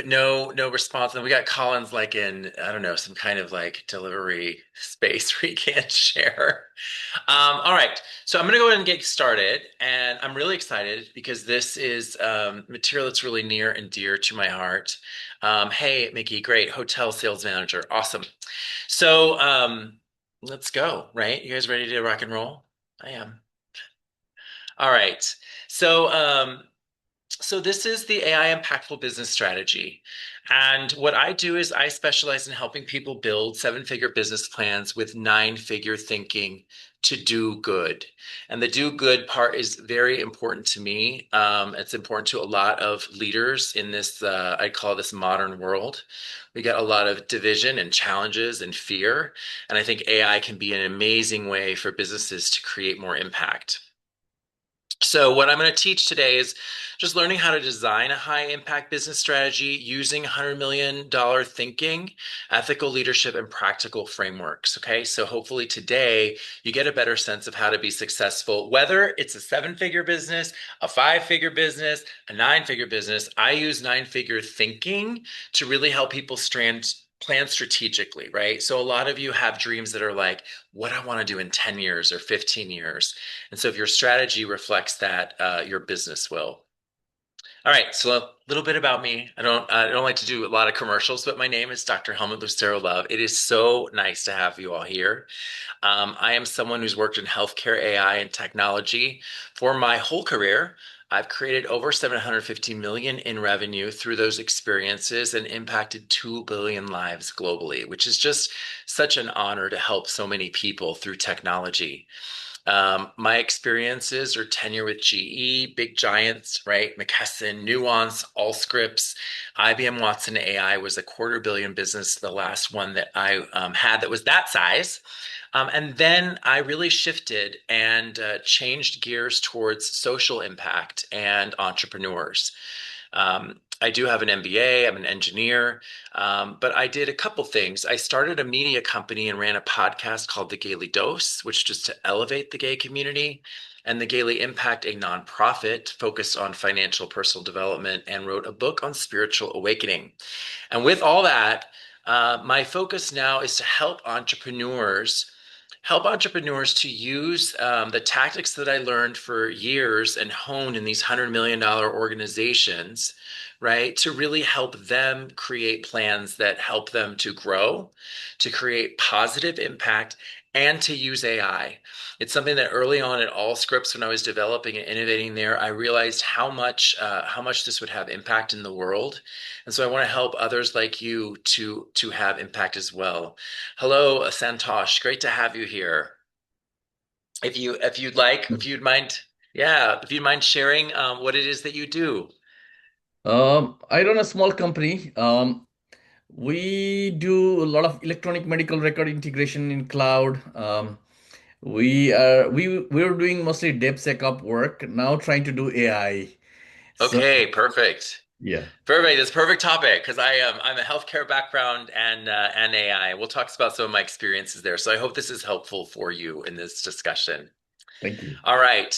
No response. And we got Collins like in, I don't know, some kind of like delivery space where he can't share. All right. So I'm going to go ahead and get started. And I'm really excited because this is material that's really near and dear to my heart. Hey, Mickey, great. Hotel sales manager. Awesome. So let's go, right? You guys ready to rock and roll? I am. All right. So, so this is the AI Impactful Business Strategy. And what I do is I specialize in helping people build seven-figure business plans with nine-figure thinking to do good. And the do good part is very important to me. It's important to a lot of leaders in this, I call this modern world. We got a lot of division and challenges and fear. And I think AI can be an amazing way for businesses to create more impact. So, what I'm going to teach today is just learning how to design a high impact business strategy using $100 million thinking, ethical leadership, and practical frameworks. Okay. So, hopefully, today you get a better sense of how to be successful, whether it's a seven-figure business, a five-figure business, a nine-figure business. I use nine-figure thinking to really help people plan strategically, right? So, a lot of you have dreams that are like, what I want to do in 10 years or 15 years. And so if your strategy reflects that, your business will. All right, so a little bit about me. I don't like to do a lot of commercials, but my name is Dr. Helmut Lucero Love. It is so nice to have you all here. I am someone who's worked in healthcare, AI, and technology for my whole career. I've created over 750 million in revenue through those experiences and impacted 2 billion lives globally, which is just such an honor to help so many people through technology. My experiences are tenure with GE, big giants, right? McKesson, Nuance, Allscripts, IBM Watson AI was a quarter billion business, the last one that I had that was that size. And then I really shifted and changed gears towards social impact and entrepreneurs. I do have an MBA, I'm an engineer, but I did a couple things. I started a media company and ran a podcast called The Gaily Dose, which just to elevate the gay community, and The Gaily Impact, a nonprofit focused on financial personal development, and wrote a book on spiritual awakening. And with all that, my focus now is to help entrepreneurs to use the tactics that I learned for years and honed in these $100 million organizations, right, to really help them create plans that help them to grow, to create positive impact, and to use AI. It's something that early on at Allscripts, when I was developing and innovating there, I realized how much this would have impact in the world, and so I want to help others like you to have impact as well. Hello, Santosh. Great to have you here. If you'd mind, yeah, if you'd mind sharing what it is that you do. I run a small company. We do a lot of electronic medical record integration in cloud. We're doing mostly DevSecOps work now, trying to do AI. So Okay, perfect. yeah, Perfect. It's a perfect topic because I'm a healthcare background and AI. We'll talk about some of my experiences there. So I hope this is helpful for you in this discussion. thank you. All right.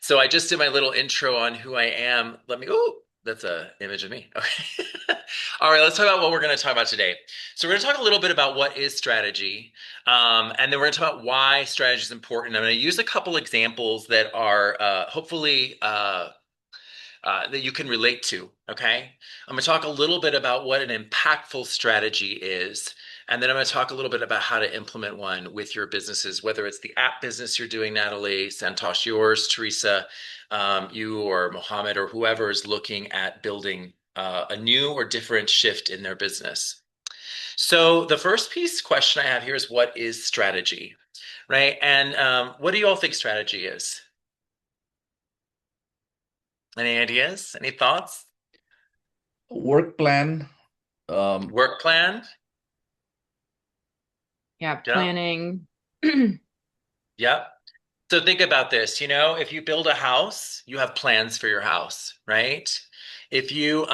So I just did my little intro on who I am. Oh, that's a image of me. Okay. All right, let's talk about what we're going to talk about today. So we're going to talk a little bit about what is strategy, and then we're going to talk about why strategy is important. I'm going to use a couple examples that are hopefully that you can relate to. Okay. I'm going to talk a little bit about what an impactful strategy is. And then I'm going to talk a little bit about how to implement one with your businesses, whether it's the app business you're doing, Natalie, Santosh, yours, Teresa, you or Mohammed or whoever is looking at building a new or different shift in their business. So the first piece question I have here is what is strategy, right? And what do you all think strategy is? Any ideas? Any thoughts? Work plan. Um, Work plan? Yeah, Yeah. planning. Yep. So think about this, if you build a house, you have plans for your house, right? If you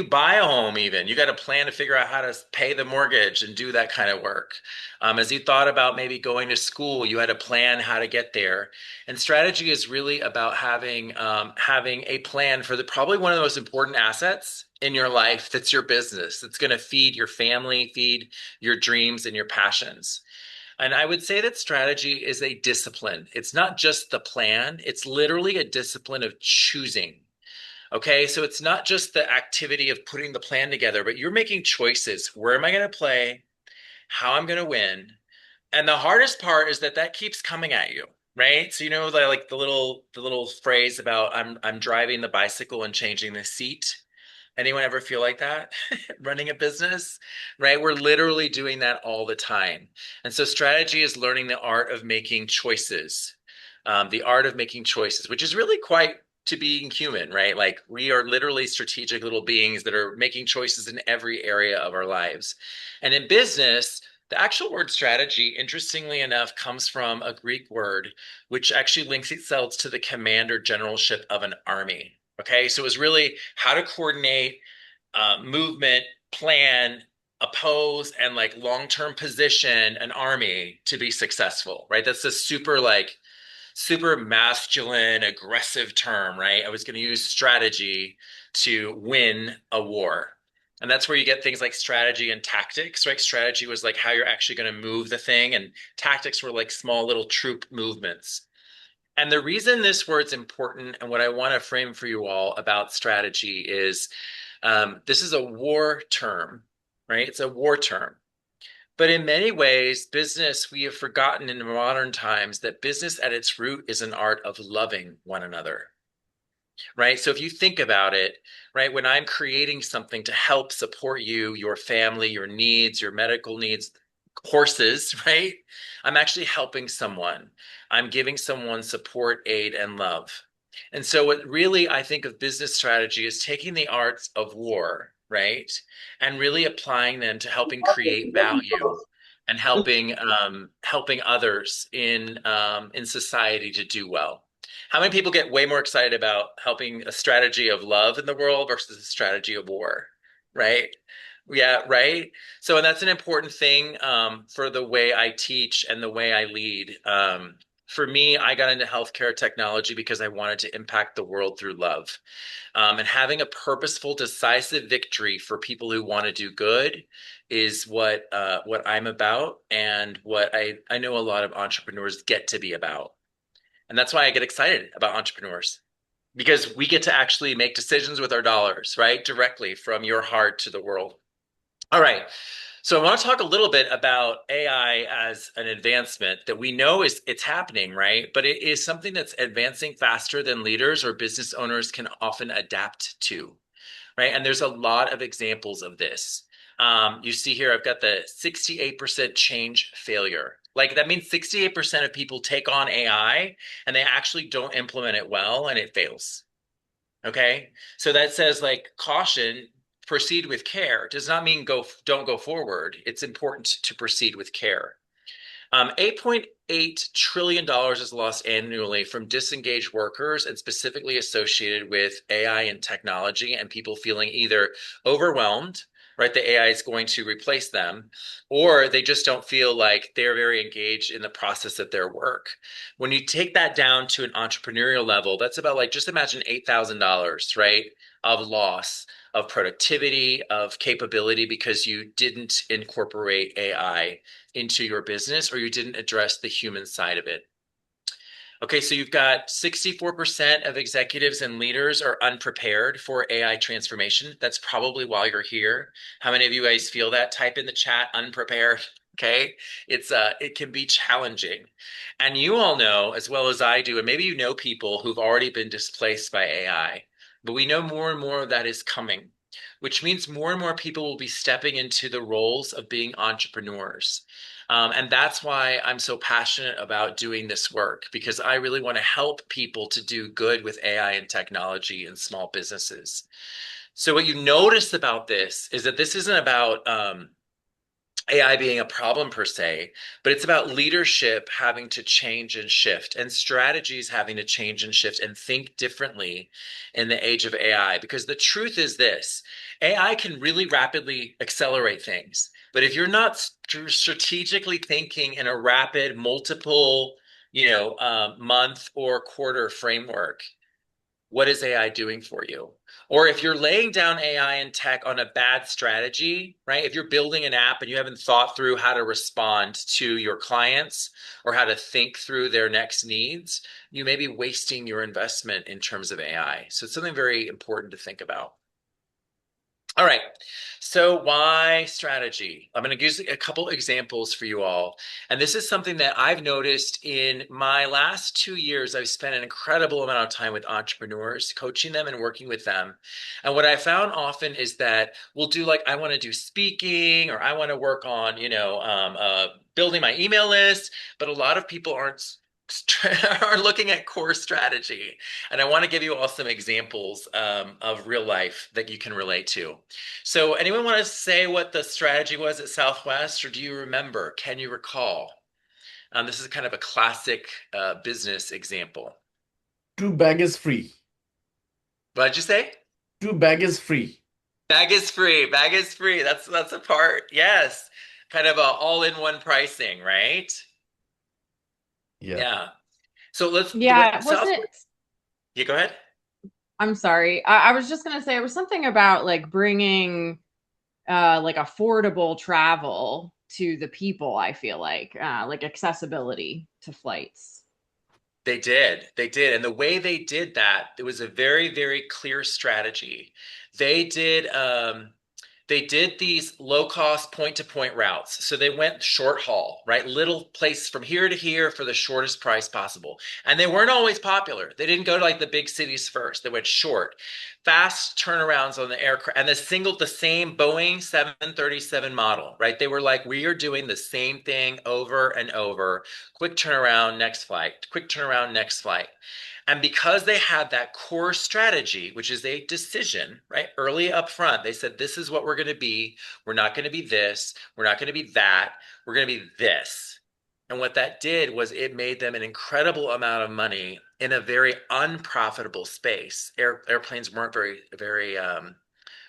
buy a home even, you got a plan to figure out how to pay the mortgage and do that kind of work. As you thought about maybe going to school, you had a plan how to get there. And strategy is really about having a plan for the probably one of the most important assets in your life that's your business, that's going to feed your family, feed your dreams and your passions. And I would say that strategy is a discipline. It's not just the plan, it's literally a discipline of choosing. Okay, so it's not just the activity of putting the plan together, but you're making choices. Where am I going to play? How I'm going to win? And the hardest part is that that keeps coming at you, right? So you know like the little phrase about I'm driving the bicycle and changing the seat. Anyone ever feel like that running a business, right? We're literally doing that all the time. And so strategy is learning the art of making choices, the art of making choices, which is really quite to being human, right? Like we are literally strategic little beings that are making choices in every area of our lives. And in business, the actual word strategy, interestingly enough, comes from a Greek word, which actually links itself to the commander generalship of an army. Okay, so it was really how to coordinate movement, plan, oppose, and like long-term position an army to be successful, right? That's a super masculine, aggressive term, right? I was going to use strategy to win a war. And that's where you get things like strategy and tactics, right? Strategy was like how you're actually going to move the thing, and tactics were like small little troop movements. And the reason this word's important and what I want to frame for you all about strategy is this is a war term, right? It's a war term. But in many ways, business, we have forgotten in modern times that business at its root is an art of loving one another, right? So if you think about it, right, when I'm creating something to help support you, your family, your needs, your medical needs, horses, right? I'm actually helping someone. I'm giving someone support, aid, and love. And so what really I think of business strategy is taking the arts of war, right? And really applying them to helping create value and helping others in society to do well. How many people get way more excited about helping a strategy of love in the world versus a strategy of war, right? Yeah, right. So, and that's an important thing for the way I teach and the way I lead. For me, I got into healthcare technology because I wanted to impact the world through love. And having a purposeful, decisive victory for people who want to do good is what I'm about, and what I know a lot of entrepreneurs get to be about. And that's why I get excited about entrepreneurs because we get to actually make decisions with our dollars, right? Directly from your heart to the world. All right. So I want to talk a little bit about AI as an advancement that we know is it's happening, right? But it is something that's advancing faster than leaders or business owners can often adapt to, right? And there's a lot of examples of this. You see here, I've got the 68% change failure. Like that means 68% of people take on AI and they actually don't implement it well and it fails. Okay. So that says like caution, proceed with care does not mean don't go forward. It's important to proceed with care. $8.8 trillion dollars is lost annually from disengaged workers and specifically associated with AI and technology and people feeling either overwhelmed, right? The AI is going to replace them, or they just don't feel like they're very engaged in the process of their work. When you take that down to an entrepreneurial level, that's about like just imagine $8,000, right? Of loss of productivity, of capability because you didn't incorporate AI into your business or you didn't address the human side of it. Okay, so you've got 64% of executives and leaders are unprepared for AI transformation. That's probably why you're here. How many of you guys feel that? Type in the chat, unprepared. Okay, it can be challenging. And you all know as well as I do, and maybe you know people who've already been displaced by AI, but we know more and more of that is coming, which means more and more people will be stepping into the roles of being entrepreneurs. And that's why I'm so passionate about doing this work because I really want to help people to do good with AI and technology in small businesses. So, what you notice about this is that this isn't about AI being a problem per se, but it's about leadership having to change and shift and strategies having to change and shift and think differently in the age of AI. Because the truth is this AI can really rapidly accelerate things. But if you're not strategically thinking in a rapid, multiple, month or quarter framework, what is AI doing for you? Or if you're laying down AI and tech on a bad strategy, right? If you're building an app and you haven't thought through how to respond to your clients or how to think through their next needs, you may be wasting your investment in terms of AI. So it's something very important to think about. All right. So why strategy? I'm going to use a couple examples for you all. And this is something that I've noticed in my last 2 years. I've spent an incredible amount of time with entrepreneurs, coaching them and working with them. And what I found often is that we'll do like, I want to do speaking or I want to work on, building my email list, but a lot of people are looking at core strategy. And I want to give you all some examples of real life that you can relate to. So, anyone want to say what the strategy was at Southwest, or do you remember? Can you recall? This is kind of a classic business example. Two bag is free. What did you say? Two bag is free. Bag is free. Bag is free. That's a part. Yes, kind of a all-in-one pricing, right? Yeah. Yeah. So let's Yeah, what was South. it? You go ahead. I'm sorry. I was just gonna say it was something about like bringing like affordable travel to the people, I feel like accessibility to flights. They did. They did. And the way they did that, it was a very, very clear strategy. They did they did these low cost point to point routes. So they went short haul, right? Little place from here to here for the shortest price possible. And they weren't always popular. They didn't go to like the big cities first. They went short. Fast turnarounds on the aircraft and the same Boeing 737 model, right? They were like, we are doing the same thing over and over. Quick turnaround, next flight. Quick turnaround, next flight. And because they had that core strategy, which is a decision, right? Early up front, they said, this is what we're going to be. We're not going to be this. We're not going to be that. We're going to be this. And what that did was it made them an incredible amount of money in a very unprofitable space. Airplanes weren't very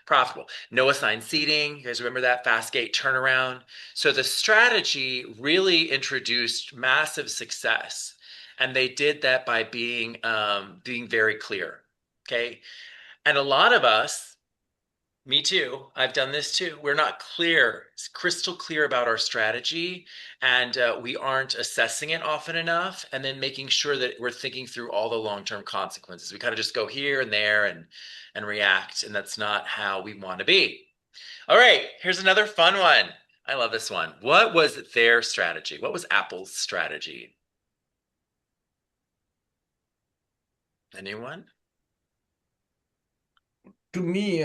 profitable. No assigned seating. You guys remember that fast gate turnaround? So the strategy really introduced massive success. And they did that by being very clear. Okay. And a lot of us, me too, I've done this too. We're not clear, crystal clear about our strategy, and we aren't assessing it often enough, and then making sure that we're thinking through all the long-term consequences. We kind of just go here and there and react, and that's not how we want to be. All right, here's another fun one. I love this one. What was their strategy? What was Apple's strategy? Anyone? To me,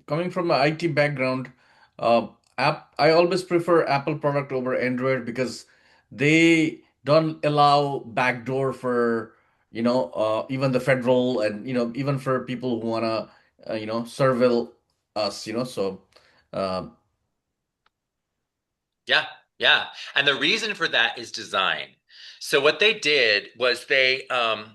coming from an IT background, uh, I always prefer Apple product over Android because they don't allow backdoor for, even the federal and, even for people who wanna, surveil us, so, uh, Yeah, yeah. And the reason for that is design. So what they did was they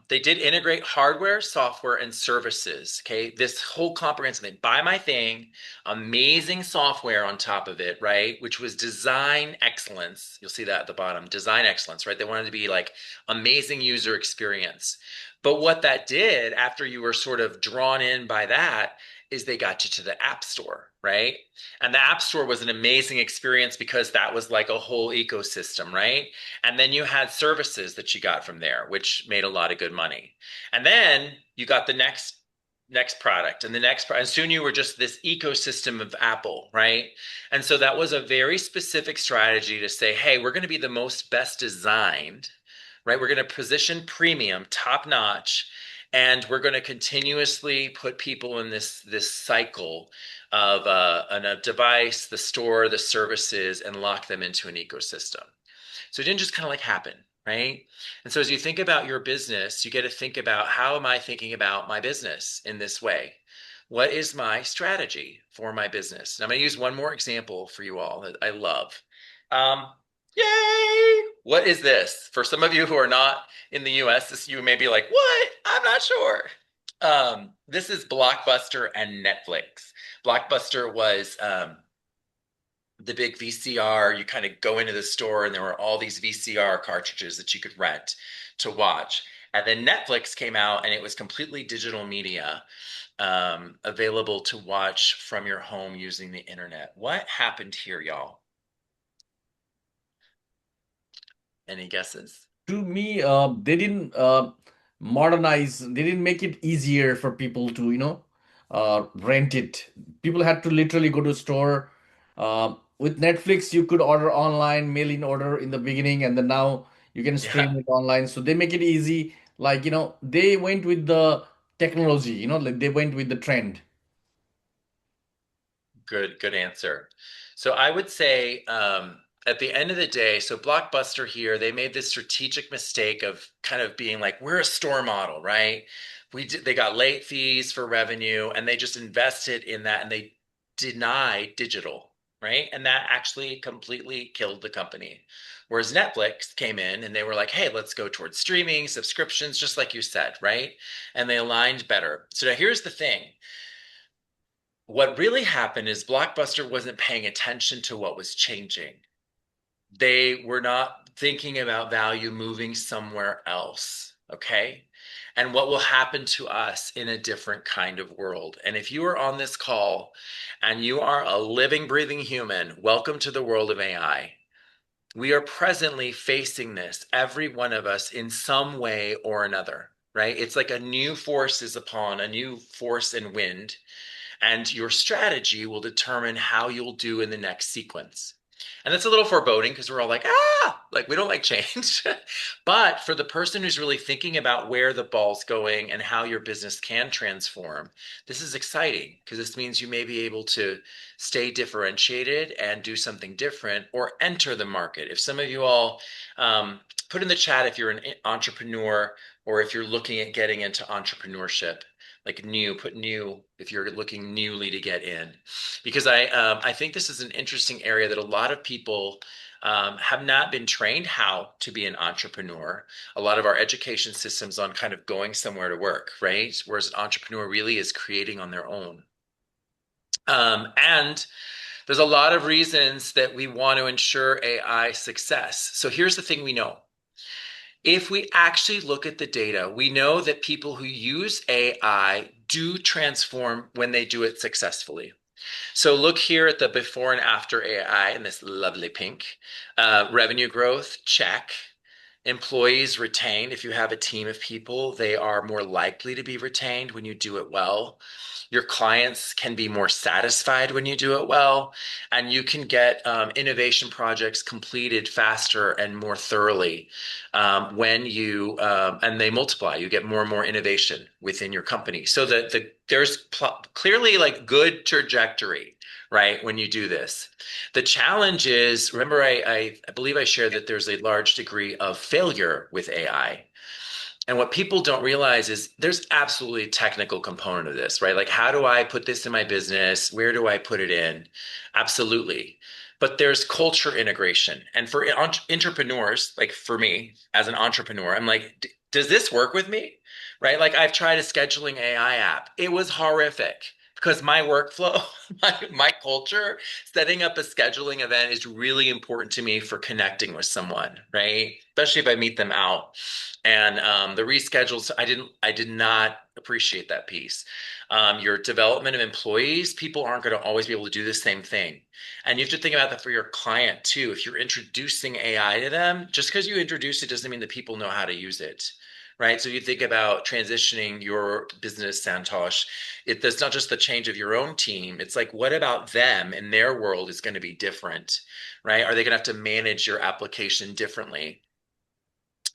did integrate hardware, software, and services. Okay, this whole comprehensive thing. Buy my thing, amazing software on top of it, right? Which was design excellence. You'll see that at the bottom, design excellence, right? They wanted to be like amazing user experience. But what that did after you were sort of drawn in by that is they got you to the App Store, right? And the App Store was an amazing experience because that was like a whole ecosystem, right? And then you had services that you got from there, which made a lot of good money. And then you got the next product and the next and soon you were just this ecosystem of Apple, right? And so that was a very specific strategy to say, hey, we're going to be the most best designed, right? We're going to position premium, top notch, and we're going to continuously put people in this cycle of a device, the store, the services, and lock them into an ecosystem. So it didn't just kind of like happen, right? And so as you think about your business, you get to think about how am I thinking about my business in this way? What is my strategy for my business? And I'm going to use one more example for you all that I love. Um, Yay! What is this? For some of you who are not in the US, this you may be like, what? I'm not sure. This is Blockbuster and Netflix. Blockbuster was the big VCR. You kind of go into the store and there were all these VCR cartridges that you could rent to watch. And then Netflix came out and it was completely digital media, available to watch from your home using the internet. What happened here, y'all? Any guesses? To me, they didn't modernize, they didn't make it easier for people to, rent it. People had to literally go to a store. With Netflix, you could order online, mail in order in the beginning, and then now you can Yeah, stream it online. So they make it easy. Like, they went with the technology, like they went with the trend. good answer. So I would say, at the end of the day, so Blockbuster here, they made this strategic mistake of kind of being like, we're a store model, right? They got late fees for revenue and they just invested in that and they denied digital, right? And that actually completely killed the company. Whereas Netflix came in and they were like, hey, let's go towards streaming, subscriptions, just like you said, right? And they aligned better. So now here's the thing. What really happened is Blockbuster wasn't paying attention to what was changing. They were not thinking about value moving somewhere else. Okay. And what will happen to us in a different kind of world. And if you are on this call and you are a living, breathing human, welcome to the world of AI. We are presently facing this, every one of us, in some way or another, right? It's like a new force is upon a new force and wind, and your strategy will determine how you'll do in the next sequence. And that's a little foreboding because we're all like, like we don't like change. But for the person who's really thinking about where the ball's going and how your business can transform, this is exciting because this means you may be able to stay differentiated and do something different or enter the market. If some of you all, put in the chat if you're an entrepreneur or if you're looking at getting into entrepreneurship, like new, put new if you're looking newly to get in, because I think this is an interesting area that a lot of people, have not been trained how to be an entrepreneur. A lot of our education systems on kind of going somewhere to work, right? Whereas an entrepreneur really is creating on their own. And there's a lot of reasons that we want to ensure AI success. So here's the thing we know. If we actually look at the data, we know that people who use AI do transform when they do it successfully. So look here at the before and after AI in this lovely pink. Revenue growth, check. Employees retained. If you have a team of people, they are more likely to be retained when you do it well. Your clients can be more satisfied when you do it well, and you can get, innovation projects completed faster and more thoroughly, when you and they multiply. You get more and more innovation within your company. So that there's clearly like good trajectory, right? When you do this, the challenge is, remember, I believe I shared that there's a large degree of failure with AI. And what people don't realize is there's absolutely a technical component of this, right? Like, how do I put this in my business? Where do I put it in? Absolutely. But there's culture integration. And for entrepreneurs, like for me as an entrepreneur, I'm like, does this work with me? Right? Like, I've tried a scheduling AI app. It was horrific because my workflow, my culture, setting up a scheduling event is really important to me for connecting with someone, right? Especially if I meet them out. And, the reschedules, I did not appreciate that piece. Your development of employees, people aren't going to always be able to do the same thing. And you have to think about that for your client too. If you're introducing AI to them, just because you introduce it doesn't mean that people know how to use it. Right. So you think about transitioning your business, Santosh. That's not just the change of your own team. It's like, what about them and their world is going to be different, right? Are they going to have to manage your application differently?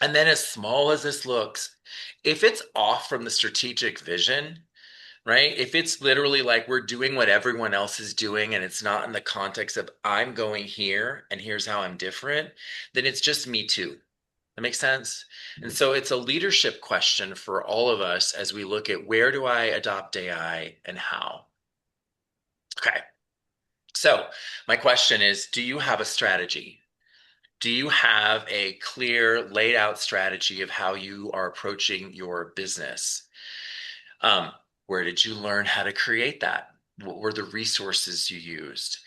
And then, as small as this looks, if it's off from the strategic vision, right? If it's literally like we're doing what everyone else is doing and it's not in the context of I'm going here and here's how I'm different, then it's just me too. That makes sense? And so it's a leadership question for all of us as we look at where do I adopt AI and how? Okay. So my question is, do you have a strategy? Do you have a clear, laid out strategy of how you are approaching your business? Um, where did you learn how to create that? What were the resources you used?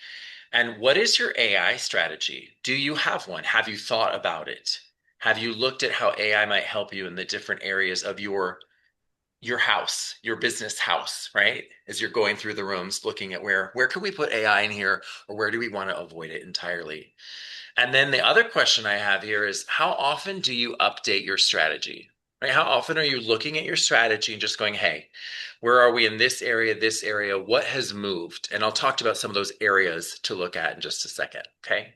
And what is your AI strategy? Do you have one? Have you thought about it? Have you looked at how AI might help you in the different areas of your house, your business house, right? As you're going through the rooms, looking at where can we put AI in here, or where do we want to avoid it entirely? And then the other question I have here is how often do you update your strategy? Right? How often are you looking at your strategy and just going, hey, where are we in this area, this area? What has moved? And I'll talk about some of those areas to look at in just a second. Okay.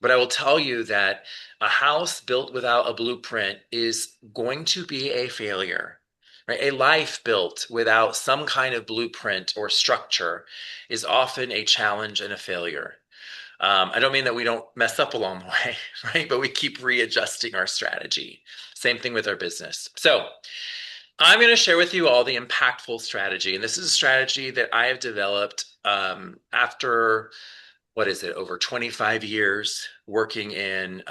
But I will tell you that a house built without a blueprint is going to be a failure. Right? A life built without some kind of blueprint or structure is often a challenge and a failure. I don't mean that we don't mess up along the way, right? But we keep readjusting our strategy. Same thing with our business. So I'm going to share with you all the impactful strategy. And this is a strategy that I have developed after, what is it, over 25 years working in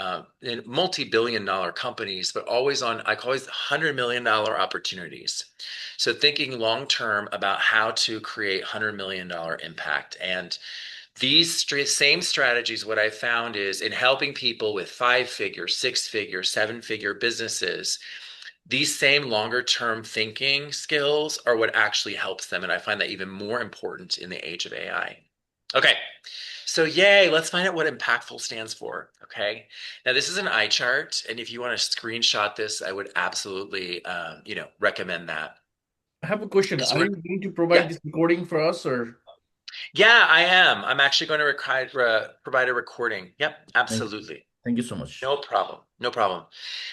multi-billion dollar companies, but always on, I call it $100 million opportunities. So thinking long term about how to create $100 million impact. And these same strategies, what I found is in helping people with 5-figure, 6-figure, 7-figure businesses, these same longer term thinking skills are what actually helps them. And I find that even more important in the age of AI. Okay, so yay, let's find out what impactful stands for. Okay, now this is an eye chart, and if you want to screenshot this, I would absolutely, recommend that. I have a question. Because Are we're, you going to provide yeah, this recording for us or? yeah, I am. I'm actually going to provide a recording. Yep, Thank, absolutely. thank you so much. No problem. No problem.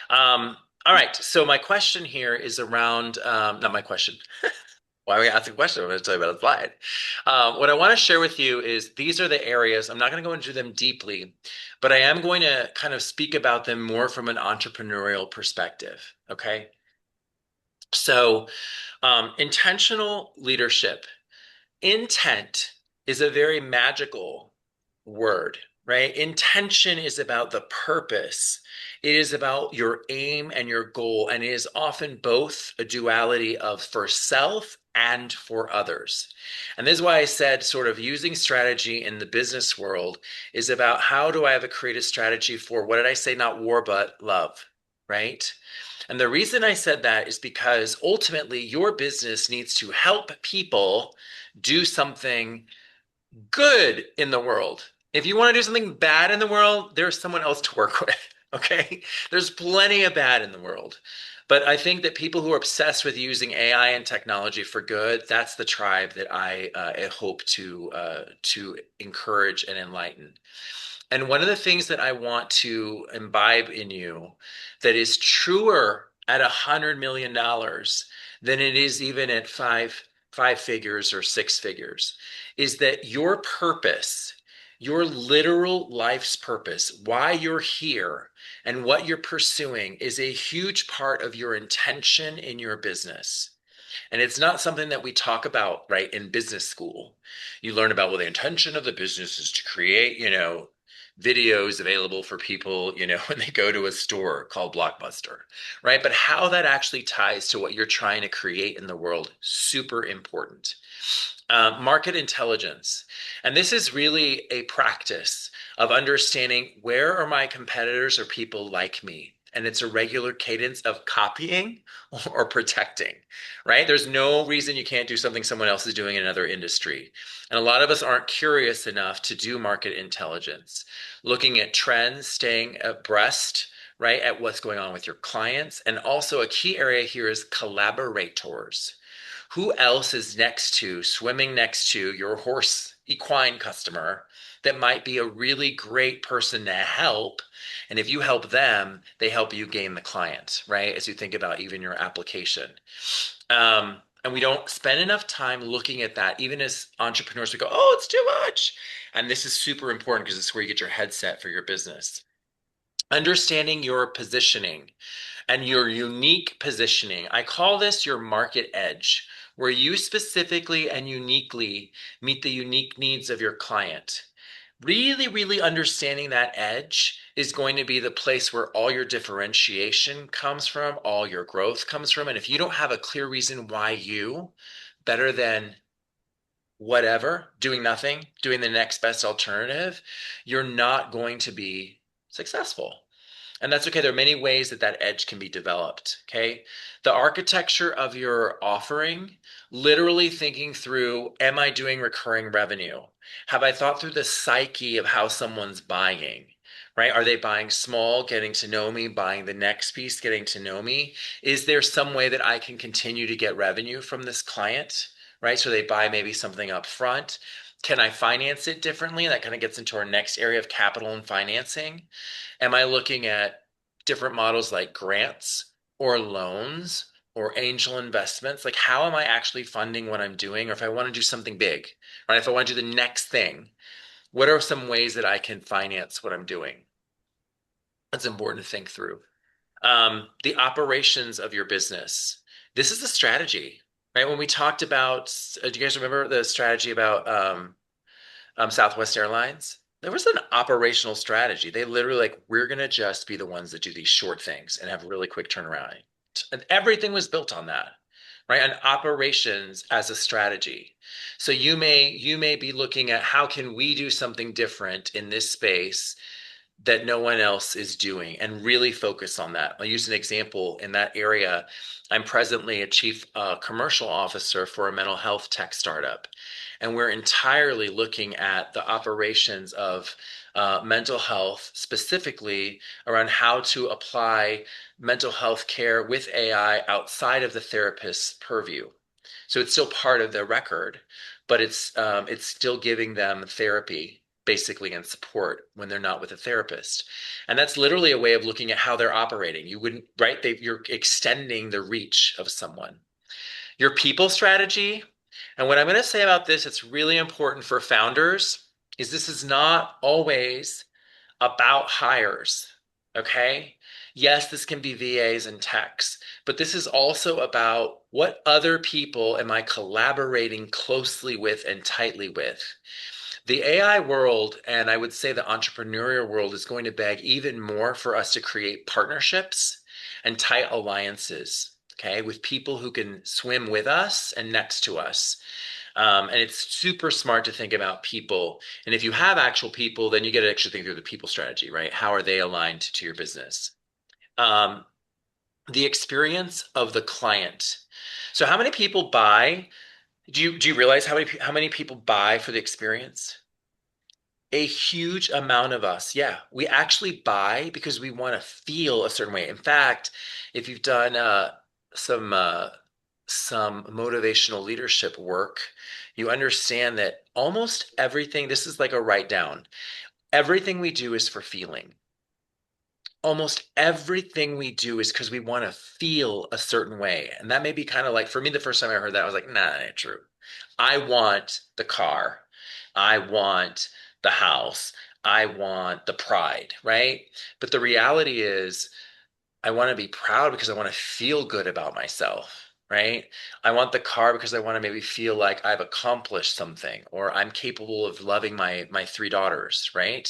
All right. So my question here is around, not my question. Why are we asking a question? I'm going to tell you about a slide. What I want to share with you is these are the areas. I'm not going to go into them deeply, but I am going to kind of speak about them more from an entrepreneurial perspective. Okay. So, intentional leadership. Intent is a very magical word, right? Intention is about the purpose. It is about your aim and your goal, and it is often both a duality of for self and for others. And this is why I said sort of using strategy in the business world is about how do I have a creative strategy for what did I say? Not war, but love, right? And the reason I said that is because ultimately your business needs to help people do something good in the world. If you want to do something bad in the world, there's someone else to work with. Okay. There's plenty of bad in the world. But I think that people who are obsessed with using AI and technology for good, that's the tribe that I hope to encourage and enlighten. And one of the things that I want to imbibe in you that is truer at $100 million than it is even at five figures or 6 figures is that your purpose, your literal life's purpose, why you're here and what you're pursuing is a huge part of your intention in your business. And it's not something that we talk about, right, in business school. You learn about, well, the intention of the business is to create, videos available for people, when they go to a store called Blockbuster, right? But how that actually ties to what you're trying to create in the world, super important. Market intelligence. And this is really a practice of understanding where are my competitors or people like me. And it's a regular cadence of copying or protecting, right? There's no reason you can't do something someone else is doing in another industry. And a lot of us aren't curious enough to do market intelligence, looking at trends, staying abreast, right, at what's going on with your clients. And also a key area here is collaborators. Who else is swimming next to your horse equine customer that might be a really great person to help? And if you help them, they help you gain the client, right? As you think about even your application. And we don't spend enough time looking at that. Even as entrepreneurs, we go, oh, it's too much. And this is super important because it's where you get your headset for your business. Understanding your positioning and your unique positioning. I call this your market edge, where you specifically and uniquely meet the unique needs of your client. Really, really understanding that edge is going to be the place where all your differentiation comes from, all your growth comes from. And if you don't have a clear reason why you, better than whatever, doing nothing, doing the next best alternative, you're not going to be successful. And that's okay. There are many ways that that edge can be developed. Okay. The architecture of your offering, literally thinking through, am I doing recurring revenue? Have I thought through the psyche of how someone's buying? Right? Are they buying small, getting to know me, buying the next piece, getting to know me? Is there some way that I can continue to get revenue from this client? Right? So they buy maybe something up front. Can I finance it differently? That kind of gets into our next area of capital and financing. Am I looking at different models like grants or loans or angel investments? Like, how am I actually funding what I'm doing? Or if I want to do something big, right? If I want to do the next thing, what are some ways that I can finance what I'm doing? That's important to think through. The operations of your business. This is a strategy, right? When we talked about, do you guys remember the strategy about Southwest Airlines? There was an operational strategy. They literally like, we're gonna just be the ones that do these short things and have really quick turnaround. And everything was built on that, right? And operations as a strategy. So you may be looking at how can we do something different in this space that no one else is doing and really focus on that. I'll use an example in that area. I'm presently a chief commercial officer for a mental health tech startup. And we're entirely looking at the operations of mental health, specifically around how to apply mental health care with AI outside of the therapist's purview. So it's still part of the record, but it's still giving them therapy basically and support when they're not with a therapist. And that's literally a way of looking at how they're operating. You wouldn't, right? You're extending the reach of someone. Your people strategy. And what I'm going to say about this, it's really important for founders, is this is not always about hires. Okay. Yes, this can be VAs and techs, but this is also about what other people am I collaborating closely with and tightly with. The AI world, and I would say the entrepreneurial world, is going to beg even more for us to create partnerships and tight alliances, okay, with people who can swim with us and next to us. And it's super smart to think about people. And if you have actual people, then you get to actually think through the people strategy, right? How are they aligned to your business? Um, the experience of the client. So, how many people buy? Do you realize how many people buy for the experience? A huge amount of us, yeah, we actually buy because we want to feel a certain way. In fact, if you've done some motivational leadership work, you understand that almost everything, this is like a write down, everything we do is for feeling. Almost everything we do is because we want to feel a certain way. And that may be kind of like, for me, the first time I heard that, I was like, nah, that ain't true. I want the car. I want the house. I want the pride, right? But the reality is, I want to be proud because I want to feel good about myself, right? I want the car because I want to maybe feel like I've accomplished something or I'm capable of loving my three daughters, right?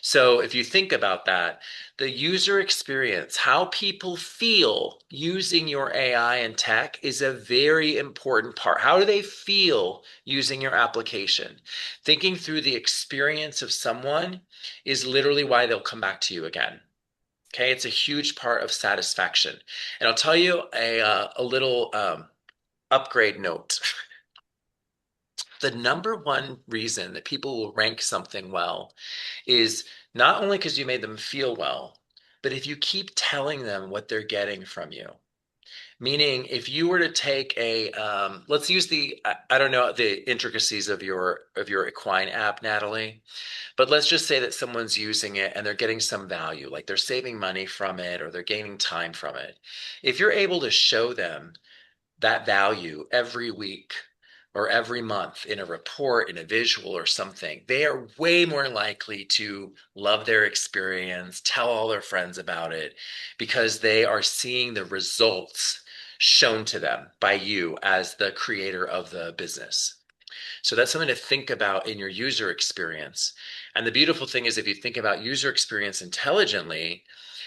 So if you think about that, the user experience, how people feel using your AI and tech is a very important part. How do they feel using your application? Thinking through the experience of someone is literally why they'll come back to you again. Okay, it's a huge part of satisfaction. And I'll tell you a little upgrade note. The number one reason that people will rank something well is not only because you made them feel well, but if you keep telling them what they're getting from you. Meaning, if you were to take let's use I don't know the intricacies of your Equine app, Natalie, but let's just say that someone's using it and they're getting some value, like they're saving money from it or they're gaining time from it. If you're able to show them that value every week or every month in a report, in a visual or something, they are way more likely to love their experience, tell all their friends about it, because they are seeing the results shown to them by you as the creator of the business. So that's something to think about in your user experience. And the beautiful thing is, if you think about user experience intelligently,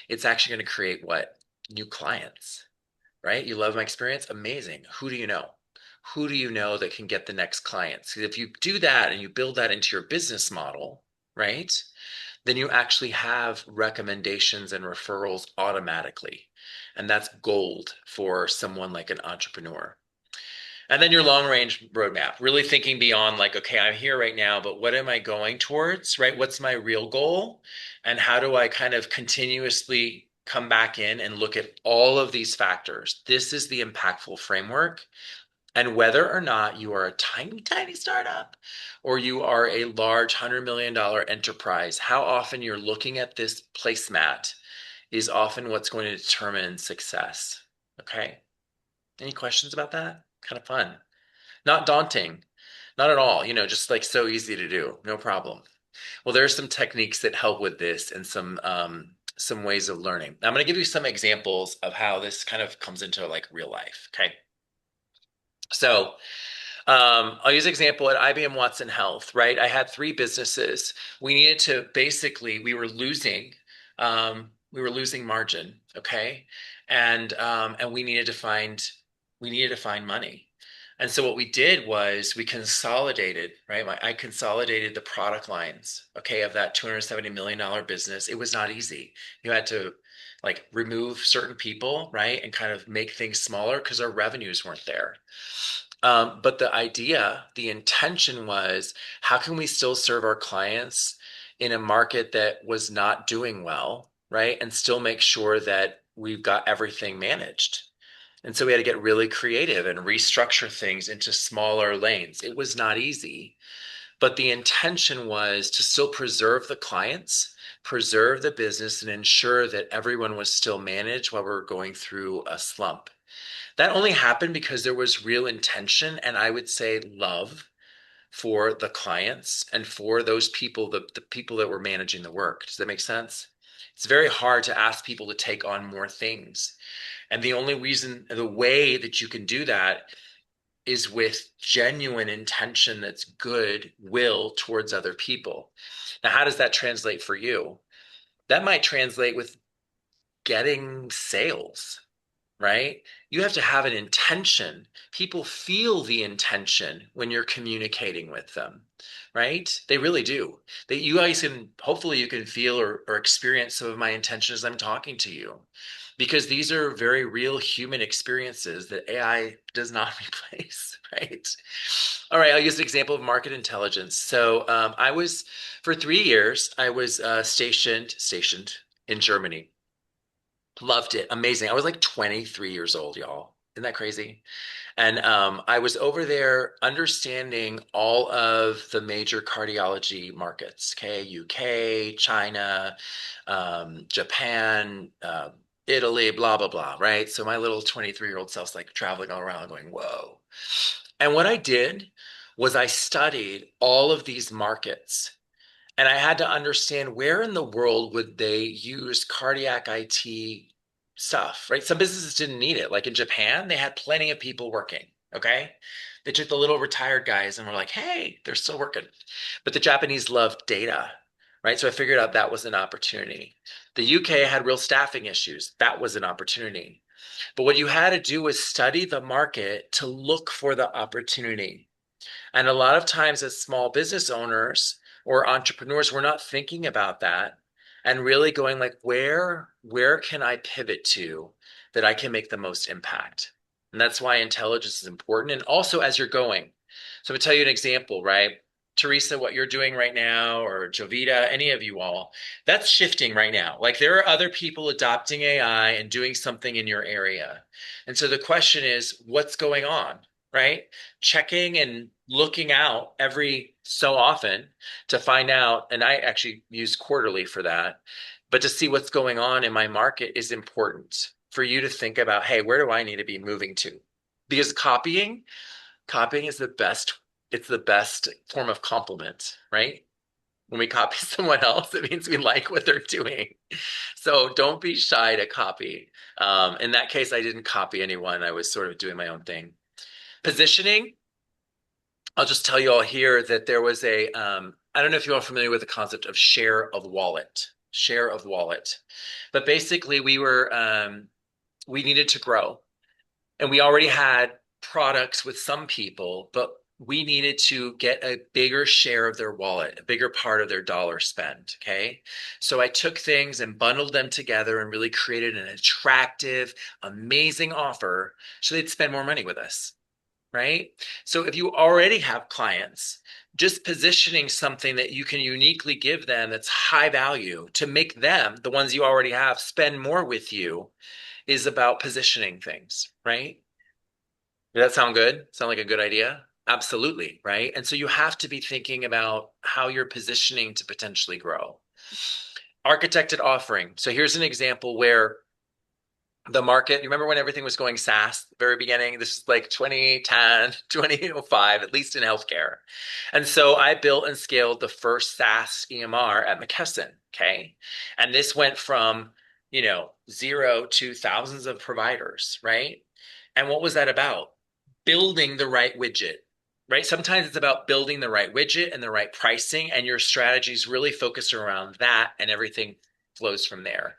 it's actually going to create what? New clients, right? You love my experience? Amazing. Who do you know? Who do you know that can get the next clients? If you do that and you build that into your business model, right? Then you actually have recommendations and referrals automatically. And that's gold for someone like an entrepreneur. And then your long range roadmap, really thinking beyond like, okay, I'm here right now, but what am I going towards, right? What's my real goal? And how do I kind of continuously come back in and look at all of these factors? This is the impactful framework. And whether or not you are a tiny, tiny startup or you are a large $100 million enterprise, how often you're looking at this placemat is often what's going to determine success. Okay. Any questions about that? Kind of fun. Not daunting. Not at all. Just like so easy to do. No problem. Well, there are some techniques that help with this and some ways of learning. I'm going to give you some examples of how this kind of comes into like real life. Okay. So I'll use an example at IBM Watson Health, right? I had three businesses. We needed to basically, we were losing margin, okay? And we needed to find money. And so what we did was we consolidated, right? I consolidated the product lines, okay, of that $270 million business. It was not easy. You had to like remove certain people, right? And kind of make things smaller because our revenues weren't there. But the intention was, how can we still serve our clients in a market that was not doing well, right? And still make sure that we've got everything managed. And so we had to get really creative and restructure things into smaller lanes. It was not easy, but the intention was to still preserve the clients, preserve the business, and ensure that everyone was still managed while we were going through a slump. That only happened because there was real intention and I would say love for the clients and for those people, the people that were managing the work. Does that make sense? It's very hard to ask people to take on more things. And the way that you can do that is with genuine intention that's good will towards other people. Now, how does that translate for you? That might translate with getting sales, right? You have to have an intention. People feel the intention when you're communicating with them, right? They really do. That you guys can, hopefully, you can feel or experience some of my intentions as I'm talking to you, because these are very real human experiences that AI does not replace, right? All right, I'll use an example of market intelligence. So for 3 years, I was stationed in Germany. Loved it. Amazing. I was like 23 years old, y'all. Isn't that crazy? And I was over there understanding all of the major cardiology markets, okay, UK, China, Japan, Italy, blah, blah, blah, right? So my little 23-year-old self's like traveling all around going, whoa. And what I did was I studied all of these markets and I had to understand where in the world would they use cardiac IT stuff, right? Some businesses didn't need it. Like in Japan, they had plenty of people working. Okay. They took the little retired guys and were like, hey, they're still working. But the Japanese loved data, right? So I figured out that was an opportunity. The UK had real staffing issues. That was an opportunity. But what you had to do was study the market to look for the opportunity. And a lot of times, as small business owners or entrepreneurs, we're not thinking about that and really going like, where can I pivot to that I can make the most impact? And that's why intelligence is important. And also as you're going. So I'm gonna tell you an example, right? Teresa, what you're doing right now, or Jovita, any of you all, that's shifting right now. Like there are other people adopting AI and doing something in your area. And so the question is, what's going on, right? Checking and looking out every so often to find out, and I actually use quarterly for that, but to see what's going on in my market is important for you to think about, hey, where do I need to be moving to? Because copying is it's the best form of compliment, right? When we copy someone else, it means we like what they're doing. So don't be shy to copy. In that case, I didn't copy anyone. I was sort of doing my own thing. Positioning, I'll just tell you all here that there was I don't know if you are familiar with the concept of share of wallet. But basically, we needed to grow and we already had products with some people, but we needed to get a bigger share of their wallet, a bigger part of their dollar spend. Okay. So I took things and bundled them together and really created an attractive, amazing offer so they'd spend more money with us. Right. So if you already have clients, just positioning something that you can uniquely give them that's high value to make them, the ones you already have, spend more with you is about positioning things, right? Does that sound good? Sound like a good idea? Absolutely, right? And so you have to be thinking about how you're positioning to potentially grow. Architected offering. So here's an example where the market, you remember when everything was going SaaS, the very beginning? This is like 2010, 2005, at least in healthcare. And so I built and scaled the first SaaS EMR at McKesson. Okay. And this went from, zero to thousands of providers, right? And what was that about? Building the right widget, right? Sometimes it's about building the right widget and the right pricing, and your strategy is really focused around that, and everything flows from there.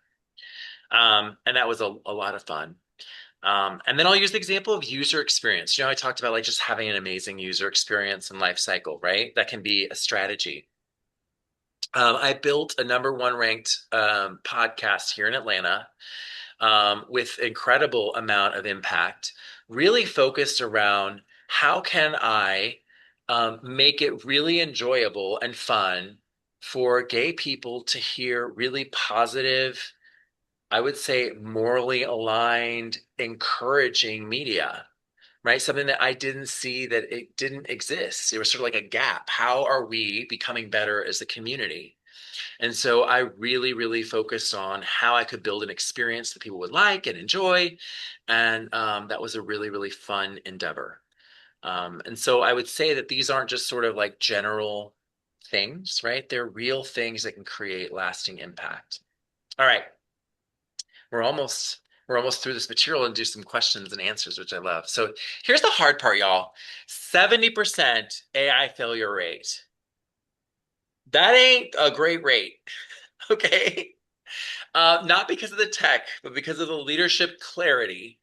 And that was a lot of fun. And then I'll use the example of user experience. I talked about like just having an amazing user experience and life cycle, right? That can be a strategy. I built a number one ranked podcast here in Atlanta with incredible amount of impact, really focused around how can I make it really enjoyable and fun for gay people to hear really positive, I would say morally aligned, encouraging media, right? Something that I didn't see that it didn't exist. It was sort of like a gap. How are we becoming better as a community? And so I really, really focused on how I could build an experience that people would like and enjoy. And that was a really, really fun endeavor. And so I would say that these aren't just sort of like general things, right? They're real things that can create lasting impact. All right. We're almost we're almost through this material and do some questions and answers, which I love. So here's the hard part, y'all. 70% AI failure rate. That ain't a great rate, okay? Not because of the tech, but because of the leadership clarity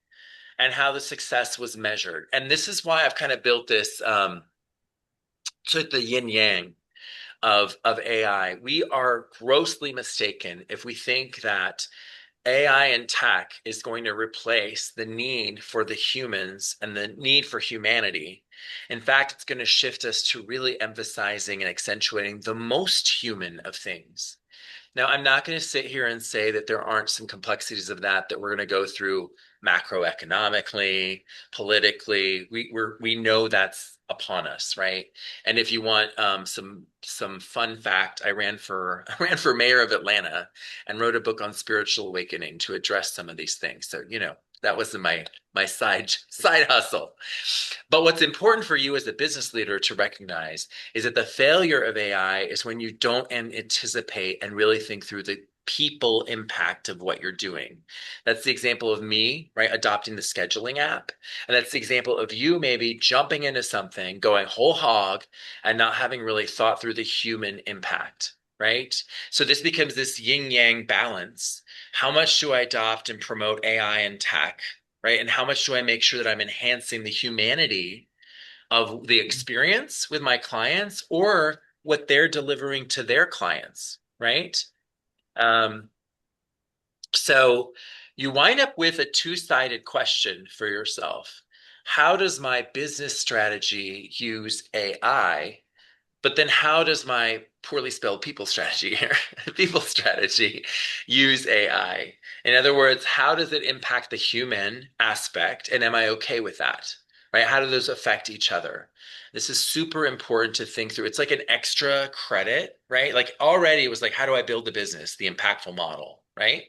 and how the success was measured. And this is why I've kind of built this sort of the yin yang of AI. We are grossly mistaken if we think that AI and tech is going to replace the need for the humans and the need for humanity. In fact, it's going to shift us to really emphasizing and accentuating the most human of things. Now, I'm not going to sit here and say that there aren't some complexities of that we're going to go through macroeconomically, politically. We know that's upon us, right? And if you want some fun fact, I ran for mayor of Atlanta and wrote a book on spiritual awakening to address some of these things. So that was my side hustle. But what's important for you as a business leader to recognize is that the failure of AI is when you don't anticipate and really think through the people impact of what you're doing. That's the example of me, right, adopting the scheduling app. And that's the example of you maybe jumping into something, going whole hog, and not having really thought through the human impact, right? So this becomes this yin yang balance. How much do I adopt and promote AI and tech? Right? And how much do I make sure that I'm enhancing the humanity of the experience with my clients or what they're delivering to their clients, right? Um, so you wind up with a two-sided question for yourself. How does my business strategy use AI? But then how does my poorly spelled people strategy here, people strategy use AI? In other words, how does it impact the human aspect? And am I okay with that? Right? How do those affect each other? This is super important to think through. It's like an extra credit, right? Like already it was like, how do I build the business, the impactful model, right?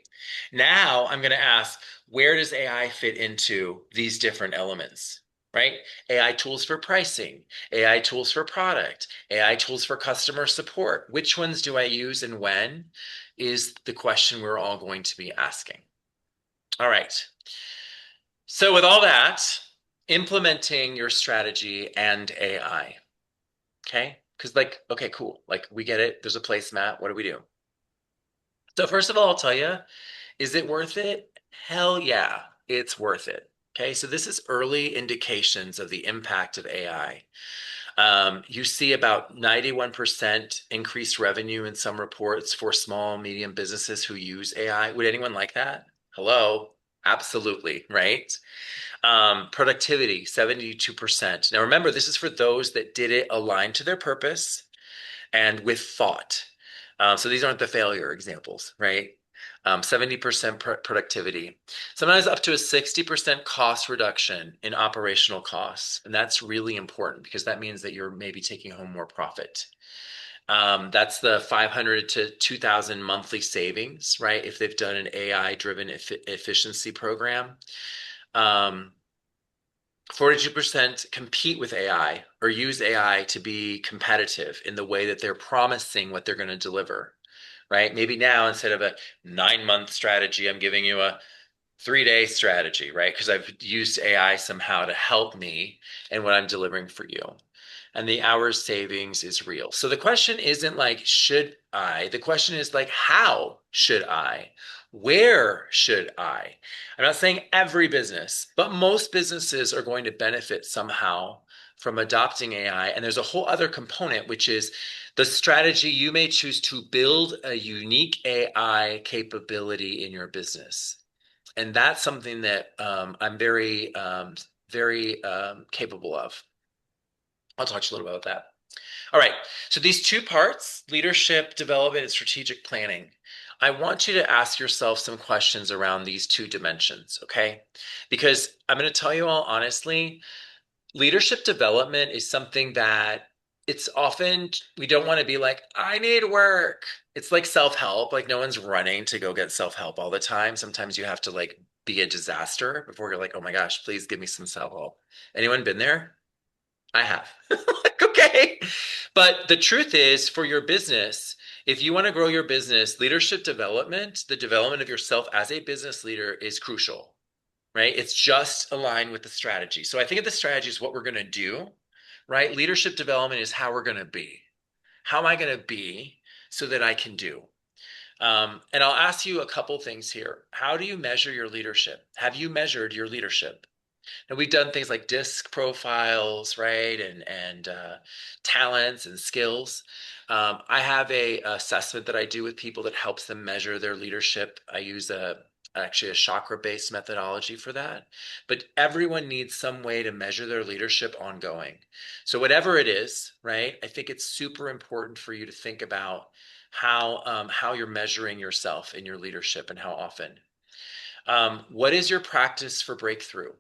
Now I'm going to ask, where does AI fit into these different elements, right? AI tools for pricing, AI tools for product, AI tools for customer support. Which ones do I use and when is the question we're all going to be asking. All right. So with all that, implementing your strategy and AI, okay? Because okay, cool. Like we get it. There's a placemat. What do we do? So first of all, I'll tell you, is it worth it? Hell yeah, it's worth it. Okay, so this is early indications of the impact of AI. You see about 91% increased revenue in some reports for small, medium businesses who use AI. Would anyone like that? Hello? Absolutely, right? Productivity, 72%. Now remember, this is for those that did it aligned to their purpose and with thought. So these aren't the failure examples, right? 70% productivity. Sometimes up to a 60% cost reduction in operational costs. And that's really important because that means that you're maybe taking home more profit. That's the 500 to 2,000 monthly savings, right? If they've done an AI driven efficiency program. Um, 42% compete with AI or use AI to be competitive in the way that they're promising what they're going to deliver, right? Maybe now instead of a 9-month strategy, I'm giving you a 3-day strategy, right? Because I've used AI somehow to help me in what I'm delivering for you. And the hours savings is real. So the question isn't like, should I? The question is like, how should I? Where should I? I'm not saying every business, but most businesses are going to benefit somehow from adopting AI. And there's a whole other component, which is the strategy you may choose to build a unique AI capability in your business. And that's something that I'm very capable of. I'll talk to you a little bit about that. All right. So these two parts, leadership development and strategic planning, I want you to ask yourself some questions around these two dimensions, okay? Because I'm going to tell you all honestly, leadership development is something that it's often we don't want to be like, I need work. It's like self-help. Like no one's running to go get self-help all the time. Sometimes you have to like be a disaster before you're like, oh my gosh, please give me some self-help. Anyone been there? I have. Like, okay. But the truth is, for your business, if you want to grow your business, leadership development, the development of yourself as a business leader is crucial, right? It's just aligned with the strategy. So I think of the strategy is what we're going to do, right? Leadership development is how we're going to be. How am I going to be so that I can do? And I'll ask you a couple things here. How do you measure your leadership? Have you measured your leadership? And we've done things like disc profiles, right, and talents and skills. I have a assessment that I do with people that helps them measure their leadership. I use actually a chakra-based methodology for that. But everyone needs some way to measure their leadership ongoing. So whatever it is, right, I think it's super important for you to think about how you're measuring yourself in your leadership and how often. What is your practice for breakthrough?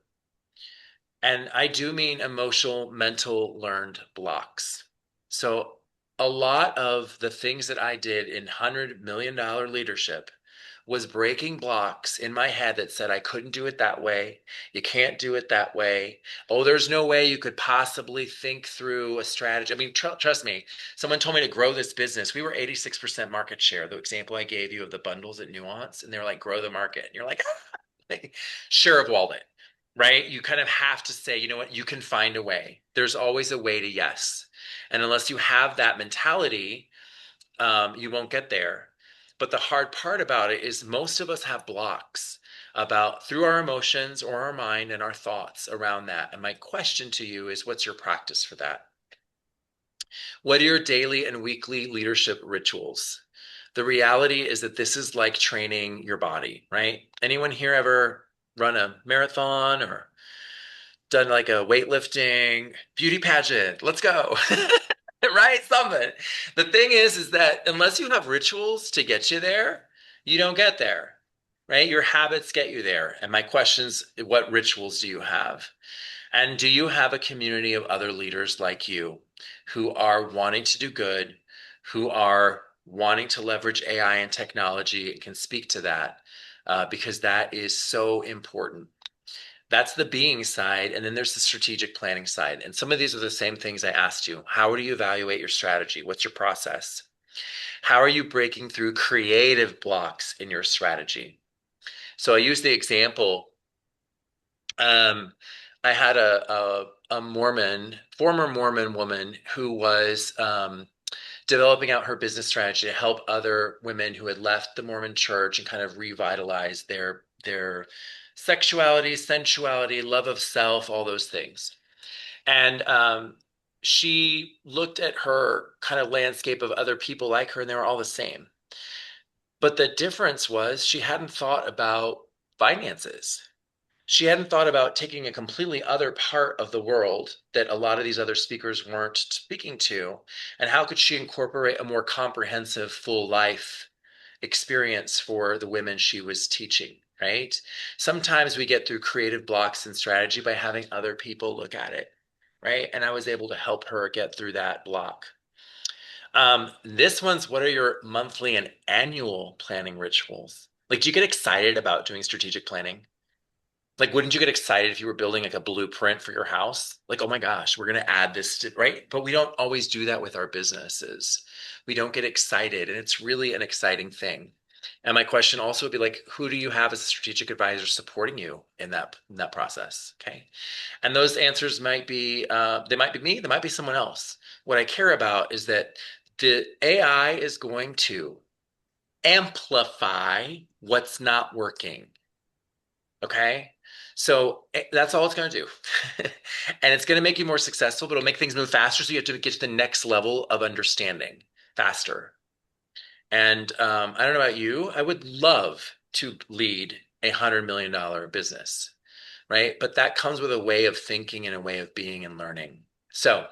And I do mean emotional, mental, learned blocks. So a lot of the things that I did in $100 million leadership was breaking blocks in my head that said I couldn't do it that way. You can't do it that way. Oh, there's no way you could possibly think through a strategy. I mean, trust me, someone told me to grow this business. We were 86% market share, the example I gave you of the bundles at Nuance, and they were like, grow the market. And you're like, share of wallet, right? You kind of have to say, you know what, you can find a way. There's always a way to yes. And unless you have that mentality, you won't get there. But the hard part about it is most of us have blocks about through our emotions or our mind and our thoughts around that. And my question to you is, what's your practice for that? What are your daily and weekly leadership rituals? The reality is that this is like training your body, right? Anyone here ever run a marathon or done like a weightlifting beauty pageant? Let's go. Right? Something. The thing is that unless you have rituals to get you there, you don't get there. Right? Your habits get you there. And my question is, what rituals do you have? And do you have a community of other leaders like you who are wanting to do good, who are wanting to leverage AI and technology and can speak to that? Because that is so important. That's the being side. And then there's the strategic planning side. And some of these are the same things I asked you. How do you evaluate your strategy? What's your process? How are you breaking through creative blocks in your strategy? So I use the example. Um, I had a Mormon, former Mormon woman who was developing out her business strategy to help other women who had left the Mormon church and kind of revitalize their sexuality, sensuality, love of self, all those things. And she looked at her kind of landscape of other people like her, and they were all the same. But the difference was she hadn't thought about finances. She hadn't thought about taking a completely other part of the world that a lot of these other speakers weren't speaking to, and how could she incorporate a more comprehensive full life experience for the women she was teaching, right? Sometimes we get through creative blocks in strategy by having other people look at it, right? And I was able to help her get through that block. This one's, what are your monthly and annual planning rituals? Like, do you get excited about doing strategic planning? Like, wouldn't you get excited if you were building like a blueprint for your house? Like, oh my gosh, we're going to add this to, right? But we don't always do that with our businesses. We don't get excited, and it's really an exciting thing. And my question also would be like, who do you have as a strategic advisor supporting you in that process? Okay. And those answers might be, they might be me, they might be someone else. What I care about is that the AI is going to amplify what's not working. Okay. So that's all it's going to do. And it's going to make you more successful, but it'll make things move faster. So you have to get to the next level of understanding faster. And I don't know about you, I would love to lead $100 million business, right? But that comes with a way of thinking and a way of being and learning. So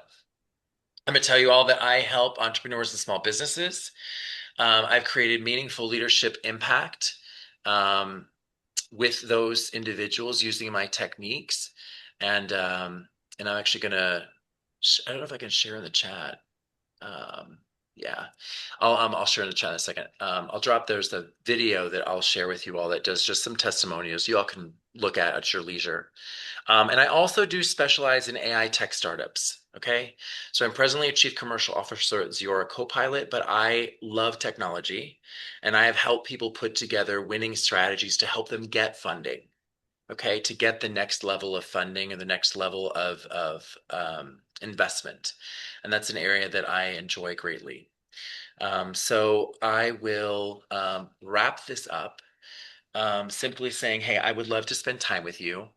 I'm going to tell you all that I help entrepreneurs and small businesses. I've created meaningful leadership impact. Um, with those individuals using my techniques. And and I'm actually gonna, I don't know if I can share in the chat. Um, yeah, I'll share in the chat in a second. I'll drop, there's the video that I'll share with you all that does just some testimonials you all can look at your leisure. And I also do specialize in AI tech startups. Okay. So I'm presently a chief commercial officer at Ziora Copilot, but I love technology, and I have helped people put together winning strategies to help them get funding. Okay. To get the next level of funding and the next level of investment. And that's an area that I enjoy greatly. So I will wrap this up simply saying, hey, I would love to spend time with you.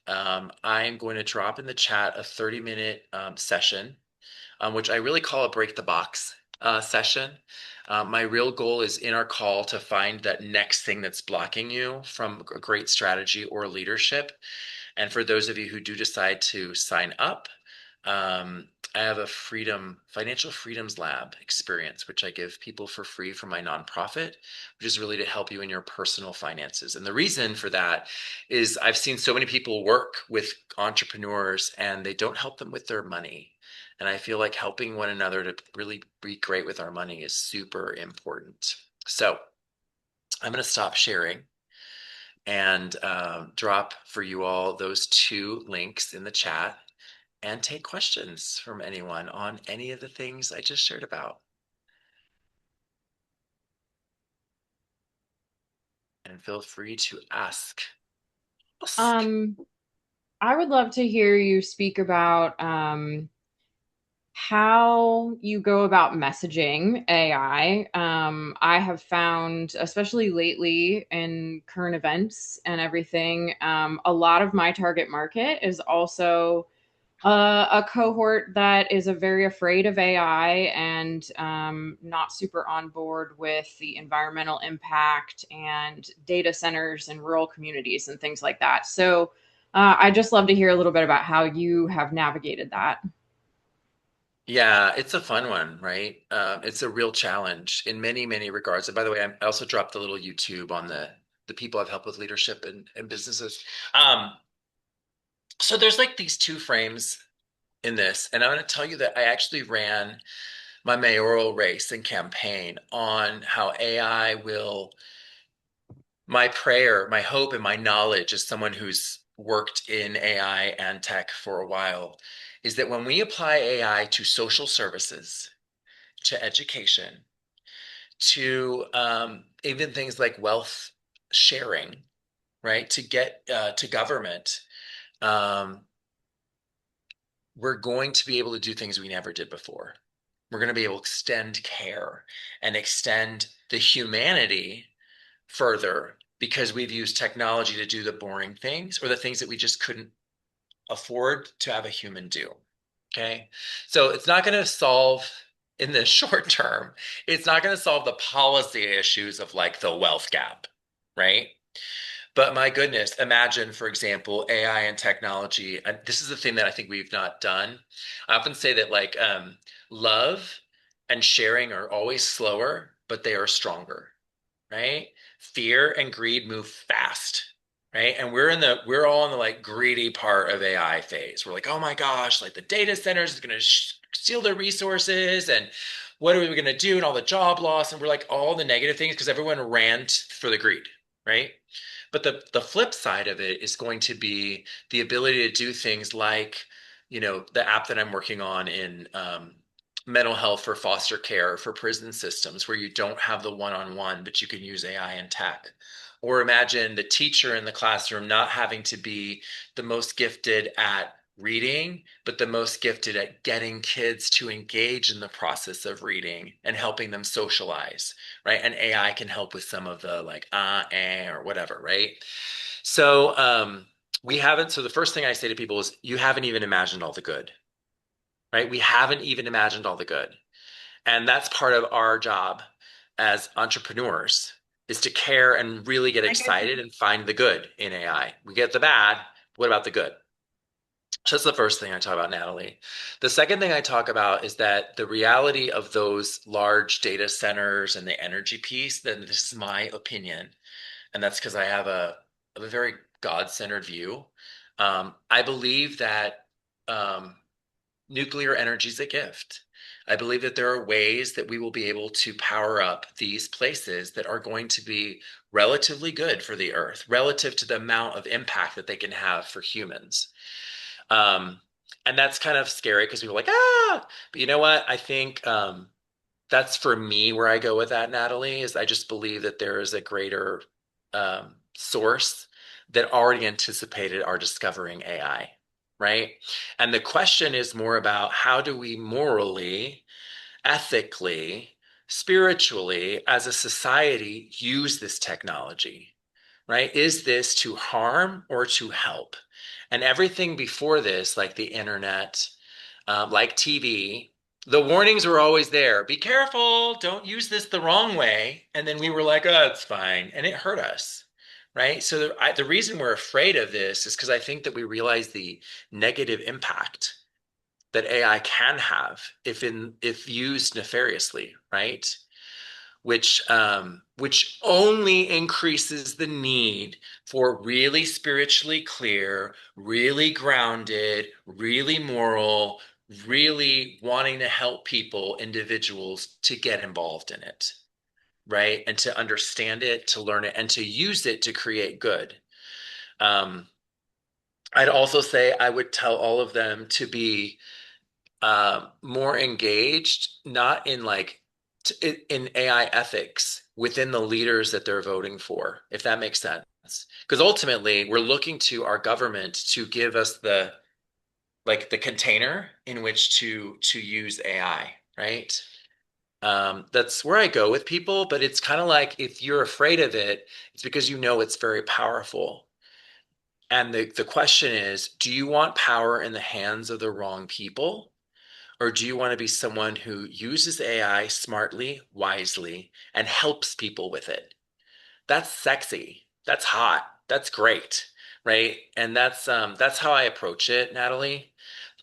I am going to drop in the chat a 30-minute session, which I really call a break the box session. My real goal is in our call to find that next thing that's blocking you from a great strategy or leadership. And for those of you who do decide to sign up, I have a financial freedoms lab experience, which I give people for free from my nonprofit, which is really to help you in your personal finances. And the reason for that is I've seen so many people work with entrepreneurs and they don't help them with their money. And I feel like helping one another to really be great with our money is super important. So I'm going to stop sharing and drop for you all those two links in the chat and take questions from anyone on any of the things I just shared about. And feel free to ask. Um, I would love to hear you speak about how you go about messaging AI. I have found, especially lately in current events and everything, a lot of my target market is also a cohort that is a very afraid of AI and not super on board with the environmental impact and data centers and rural communities and things like that. So I just love to hear a little bit about how you have navigated that. Yeah, it's a fun one, right? It's a real challenge in many, many regards. And by the way, I also dropped a little YouTube on the people I've helped with leadership and businesses. Um, so there's like these two frames in this, and I'm going to tell you that I actually ran my mayoral race and campaign on how AI will, my prayer, my hope, and my knowledge as someone who's worked in AI and tech for a while is that when we apply AI to social services, to education, to even things like wealth sharing, right, to get to government, um, we're going to be able to do things we never did before. We're going to be able to extend care and extend the humanity further because we've used technology to do the boring things or the things that we just couldn't afford to have a human do. Okay. So it's not going to solve in the short term, it's not going to solve the policy issues of like the wealth gap, right? But my goodness, imagine, for example, AI and technology. And this is the thing that I think we've not done. I often say that like love and sharing are always slower, but they are stronger, right? Fear and greed move fast, right? And we're all in the like greedy part of AI phase. We're like, oh my gosh, like the data centers is going to steal their resources, and what are we going to do, and all the job loss, and we're like all the negative things because everyone ran for the greed, right? But the flip side of it is going to be the ability to do things like, the app that I'm working on in mental health for foster care for prison systems where you don't have the one-on-one, but you can use AI and tech. Or imagine the teacher in the classroom not having to be the most gifted at reading, but the most gifted at getting kids to engage in the process of reading and helping them socialize, right? And AI can help with some of the like or whatever, right? So we haven't. So the first thing I say to people is, you haven't even imagined all the good, right? We haven't even imagined all the good. And that's part of our job as entrepreneurs is to care and really get Like I said, excited and find the good in AI. We get the bad. What about the good? So that's the first thing I talk about, Natalie. The second thing I talk about is that the reality of those large data centers and the energy piece, then this is my opinion, and that's because I have a very God-centered view. I believe that um, nuclear energy is a gift. I believe that there are ways that we will be able to power up these places that are going to be relatively good for the earth, relative to the amount of impact that they can have for humans. Um, and that's kind of scary because people are like, ah, but you know what? I think that's for me where I go with that, Natalie, is I just believe that there is a greater source that already anticipated our discovering AI, right? And the question is more about how do we morally, ethically, spiritually, as a society, use this technology, right? Is this to harm or to help? And everything before this, like the internet, like TV, the warnings were always there. Be careful, don't use this the wrong way. And then we were like, oh, it's fine. And it hurt us, right? So the reason we're afraid of this is because I think that we realize the negative impact that AI can have if used nefariously, right? Which only increases the need for really spiritually clear, really grounded, really moral, really wanting to help people, individuals to get involved in it, right? And to understand it, to learn it, and to use it to create good. Um, I'd also say I would tell all of them to be more engaged, not in like in AI ethics within the leaders that they're voting for, if that makes sense. Because ultimately, we're looking to our government to give us the container in which to use AI, right? That's where I go with people, but it's kind of like if you're afraid of it, it's because you know it's very powerful. And the question is, do you want power in the hands of the wrong people? Or do you want to be someone who uses AI smartly, wisely, and helps people with it? That's sexy. That's hot. That's great, right? And that's how I approach it, Natalie.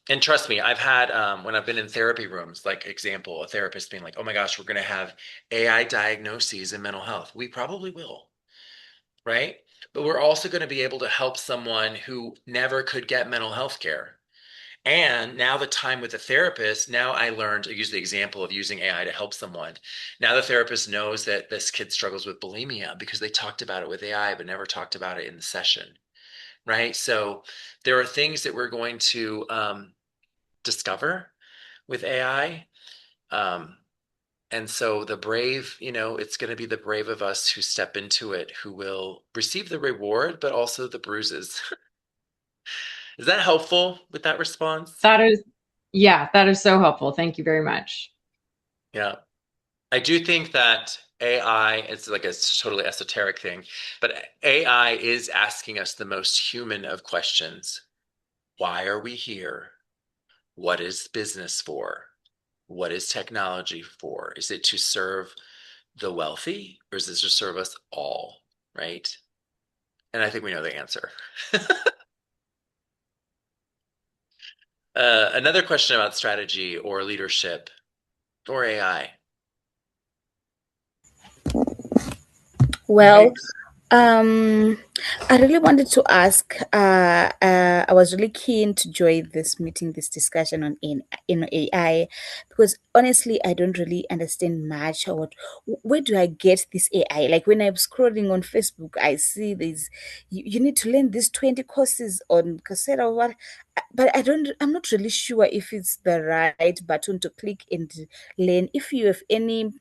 And trust me, I've had when I've been in therapy rooms, like example, a therapist being like, "Oh my gosh, we're going to have AI diagnoses in mental health." We probably will, right? But we're also going to be able to help someone who never could get mental health care. And now the time with the therapist, now I learned, I use the example of using AI to help someone. Now the therapist knows that this kid struggles with bulimia because they talked about it with AI, but never talked about it in the session, right? So there are things that we're going to discover with AI. Um, and so the brave, it's going to be the brave of us who step into it, who will receive the reward, but also the bruises. Is that helpful with that response? that is, yeah, that is so helpful. Thank you very much. Yeah. I do think that AI, it's like a totally esoteric thing, but AI is asking us the most human of questions. Why are we here? What is business for? What is technology for? Is it to serve the wealthy or is it to serve us all? Right? And I think we know the answer. Another question about strategy or leadership or AI. Well, um, I really wanted to ask. I was really keen to join this meeting, this discussion on in AI, because honestly, I don't really understand much. Or where do I get this AI? Like when I'm scrolling on Facebook, I see this. You need to learn these 20 courses on Coursera or what. But I don't. I'm not really sure if it's the right button to click and learn. If you have any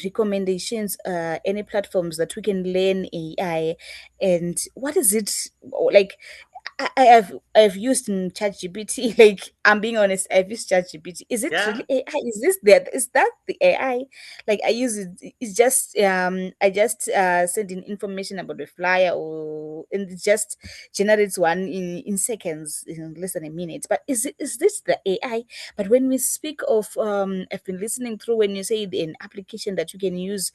recommendations, any platforms that we can learn AI, and what is it like? I've used ChatGPT. Like I'm being honest, I've used ChatGPT. Is it Yeah. really AI? Is that the AI? Like I use it. It's just I just send in information about the flyer, or and it just generates one in seconds, in less than a minute. But is this the AI? But when we speak of I've been listening through when you say an application that you can use.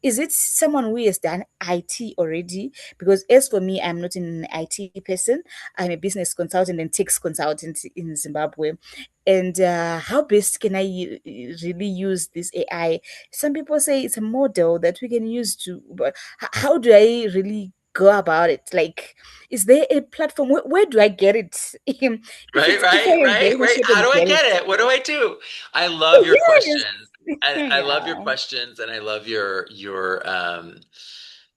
Is it someone who has done IT already? Because as for me, I'm not an IT person. I'm a business consultant and tax consultant in Zimbabwe. And how best can I really use this AI? Some people say it's a model that we can use to, but how do I really go about it? Like, is there a platform? Where do I get it? If I am going to shop How and do I get get it, it? What do I do? I love your yes, questions. I love your yeah. questions and I love your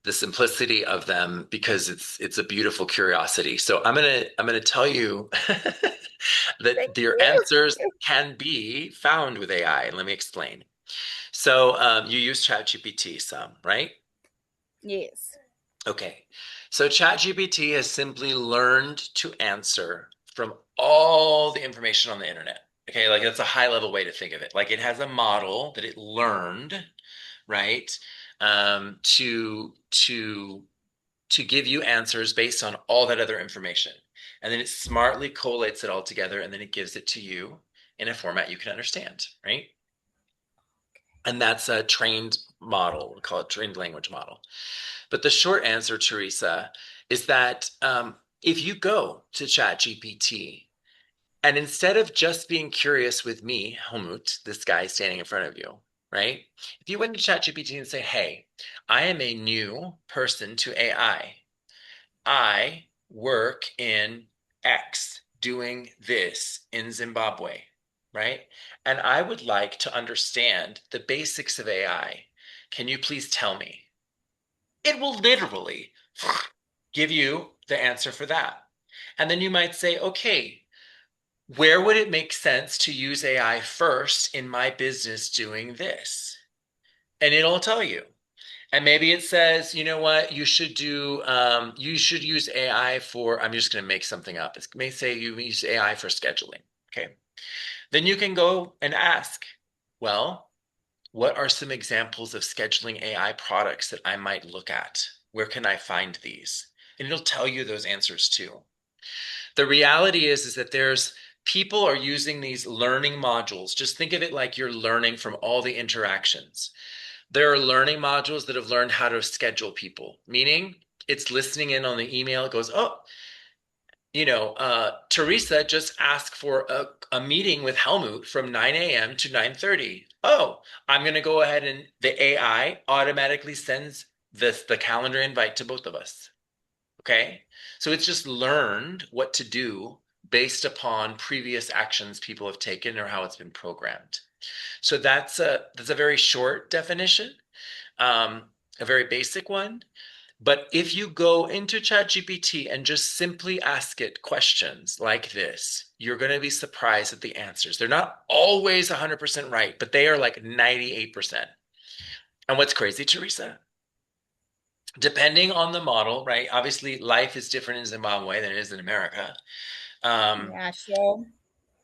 the simplicity of them because it's a beautiful curiosity. So I'm gonna tell you Thank that your answers you. can be found with AI. And let me explain. So you use ChatGPT some, right? Yes. Okay. So ChatGPT has simply learned to answer from all the information on the internet. Okay, like that's a high level way to think of it. Like it has a model that it learned, right? To give you answers based on all that other information. And then it smartly collates it all together and then it gives it to you in a format you can understand, right? And that's a trained model. We call it trained language model. But the short answer, Teresa, is that if you go to ChatGPT and instead of just being curious with me, Helmut, this guy standing in front of you, right? If you went to ChatGPT and say, hey, I am a new person to AI. I work in X doing this in Zimbabwe, right? And I would like to understand the basics of AI. Can you please tell me? It will literally give you the answer for that. And then you might say, okay, where would it make sense to use AI first in my business doing this? And it'll tell you. And maybe it says, you know what, you should use AI for, I'm just going to make something up. It may say you use AI for scheduling. Okay. Then you can go and ask, well, what are some examples of scheduling AI products that I might look at? Where can I find these? And it'll tell you those answers too. The reality is that there's people are using these learning modules. Just think of it like you're learning from all the interactions. There are learning modules that have learned how to schedule people, meaning it's listening in on the email. It goes, oh, Teresa just asked for a meeting with Helmut from 9 a.m. to 9:30. Oh, I'm going to go ahead and the AI automatically sends the calendar invite to both of us. Okay. So it's just learned what to do based upon previous actions people have taken or how it's been programmed. So that's a very short definition, um, a very basic one. But if you go into ChatGPT and just simply ask it questions like this, you're going to be surprised at the answers. They're not always 100% right, but they are like 98%. And what's crazy, Teresa? Depending on the model, right? Obviously, life is different in Zimbabwe than it is in America, um, Yeah, sure.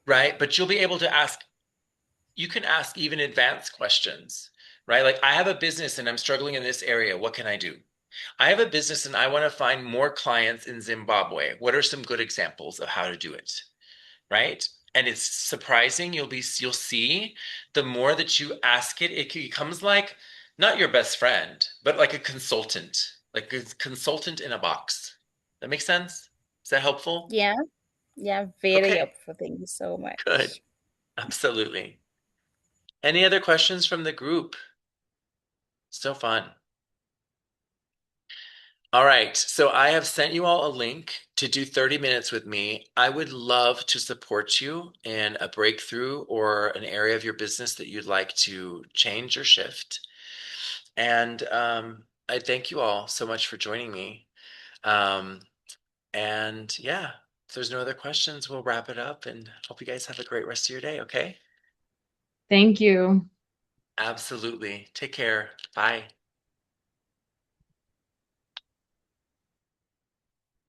right? But you'll be able to ask, you can ask even advanced questions, right? Like, I have a business and I'm struggling in this area. What can I do? I have a business and I want to find more clients in Zimbabwe. What are some good examples of how to do it? right? And it's surprising. You'll see the more that you ask it, it becomes like not your best friend, but like a consultant in a box. That makes sense? Is that helpful? Yeah, yeah, very Okay, helpful. Thank you so good. much. Absolutely. Any other questions from the group? So fun. All right, so I have sent you all a link to do 30 minutes with me. I would love to support you in a breakthrough or an area of your business that you'd like to change or shift. And I thank you all so much for joining me. Um, and yeah, if there's no other questions, we'll wrap it up and hope you guys have a great rest of your day, okay? Thank you. Absolutely. Take care. Bye.